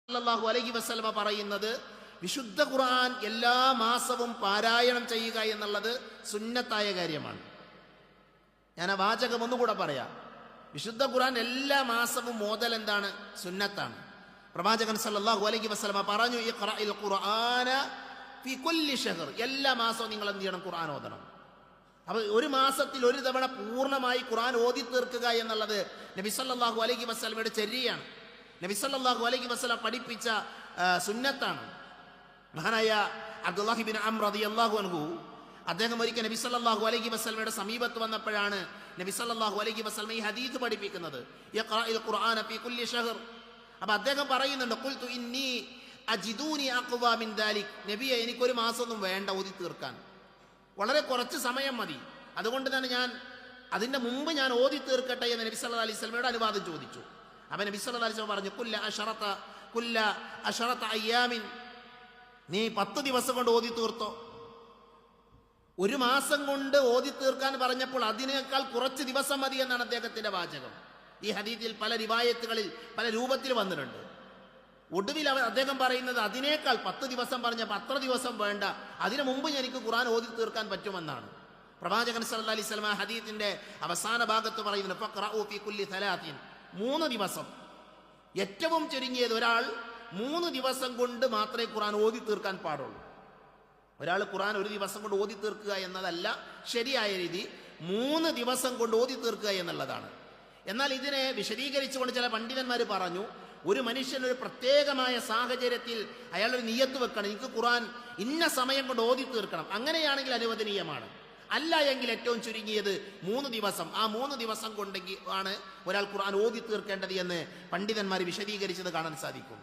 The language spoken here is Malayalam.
സല്ലല്ലാഹു അലൈഹി വസല്ലമ പറയുന്നത് വിശുദ്ധ ഖുർആൻ എല്ലാ മാസവും പാരായണം ചെയ്യുക എന്നുള്ളത് സുന്നത്തായ കാര്യമാണ്. ഞാൻ ആ വാചകം ഒന്നുകൂടെ പറയാം. വിശുദ്ധ ഖുർആൻ എല്ലാ മാസവും ഓതൽ എന്താണ്? സുന്നത്താണ്. പ്രവാചകൻ സല്ലല്ലാഹു അലൈഹി വസല്ലമ പറഞ്ഞു, ഇഖ്റഇൽ ഖുർആന ഫീ കുല്ലി ശഹർ, എല്ലാ മാസവും നിങ്ങൾ എന്ത് ചെയ്യണം? ഖുർആൻ ഓതണം. അപ്പോൾ ഒരു മാസത്തിൽ ഒരു തവണ പൂർണ്ണമായി ഖുർആൻ ഓതി തീർക്കുക എന്നുള്ളത് നബി സല്ലല്ലാഹു അലൈഹി വസല്ലമയുടെ ചര്യയാണ്. നബി സല്ലല്ലാഹു അലൈഹി വസല്ലം പഠിപ്പിച്ച സുന്നത്താണ്. മഹാനായ അബ്ദുല്ലാഹി ബിൻ അംർ റളിയല്ലാഹു അൻഹു അദ്ദേഹം ഒരിക്കൽ നബി സല്ലല്ലാഹു അലൈഹി വസല്ലമയുടെ സമീപത്ത് വന്നപ്പോഴാണ് നബി സല്ലല്ലാഹു അലൈഹി വസല്ലം ഈ ഹദീസ് പഠിപ്പിക്കുന്നത്, ഇഖ്റഇൽ ഖുർആന ഫീ കുല്ലി ശഹർ. അപ്പോൾ അദ്ദേഹം പറയുന്നുണ്ട്, ഖുൽതു ഇന്നി അജിദൂനി അഖ്വാ മിൻ ദാലിക്, നബിയെ എനിക്കൊരു മാസമൊന്നും വേണ്ട ഓതി തീർക്കാൻ, വളരെ കുറച്ച് സമയം മതി, അതുകൊണ്ട് തന്നെ ഞാൻ അതിൻ്റെ മുമ്പ് ഞാൻ ഓതി തീർക്കട്ടെ എന്ന് നബി സല്ലല്ലാഹു അലൈഹി വസല്ലമയുടെ അനുവാദം ചോദിച്ചു. അപ്പം നബി സല്ലല്ലാഹു അലൈഹി വസല്ലം പറഞ്ഞു, കുല്ല അശറത അയ്യാമിൻ, നീ 10 ദിവസം കൊണ്ട് ഓതി തീർത്തോ. ഒരു മാസം കൊണ്ട് ഓതി തീർക്കാൻ പറഞ്ഞപ്പോൾ അതിനേക്കാൾ കുറച്ച് ദിവസം മതി എന്നാണ് അദ്ദേഹത്തിന്റെ വാചകം. ഈ ഹദീസിൽ പല റിവായത്തുകളിൽ പല രൂപത്തിൽ വന്നിട്ടുണ്ട്. ഒടുവിൽ അദ്ദേഹം പറയുന്നത് അതിനേക്കാൾ 10 ദിവസം പറഞ്ഞപ്പോൾ അത്ര ദിവസം വേണ്ട, അതിനു മുമ്പ് എനിക്ക് ഖുർആൻ ഓതി തീർക്കാൻ പറ്റുമെന്നാണ്. പ്രവാചകൻ സല്ലല്ലാഹു അലൈഹി വസല്ലം ഹദീസിന്റെ അവസാന ഭാഗത്ത് പറയുന്നത്, ഫഖ്റഉ ഫീ കുല്ലി 30, 3 ദിവസം, ഏറ്റവും ചുരുങ്ങിയത് ഒരാൾ 3 ദിവസം കൊണ്ട് മാത്രമേ ഖുർആൻ ഓതി തീർക്കാൻ പാടുള്ളൂ. ഒരാൾ ഖുർആൻ ഒരു ദിവസം കൊണ്ട് ഓതി തീർക്കുക എന്നതല്ല ശരിയായ രീതി, 3 ദിവസം കൊണ്ട് ഓതി തീർക്കുക എന്നുള്ളതാണ്. എന്നാൽ ഇതിനെ വിശദീകരിച്ചുകൊണ്ട് ചില പണ്ഡിതന്മാർ പറഞ്ഞു, ഒരു മനുഷ്യൻ ഒരു പ്രത്യേകമായ സാഹചര്യത്തിൽ അയാളൊരു നിയ്യത്ത് വെക്കണം, എനിക്ക് ഖുർആൻ ഇന്ന സമയം കൊണ്ട് ഓതി തീർക്കണം, അങ്ങനെയാണെങ്കിൽ അനുവദനീയമാണ്. അല്ല എങ്കിൽ ഏറ്റവും ചുരുങ്ങിയത് 3 ദിവസം, ആ 3 ദിവസം കൊണ്ടെങ്കിൽ ആണ് ഒരാൾ ഖുർആൻ ഓതി തീർക്കേണ്ടത് എന്ന് പണ്ഡിതന്മാർ വിശദീകരിച്ചത് കാണാൻ സാധിക്കും.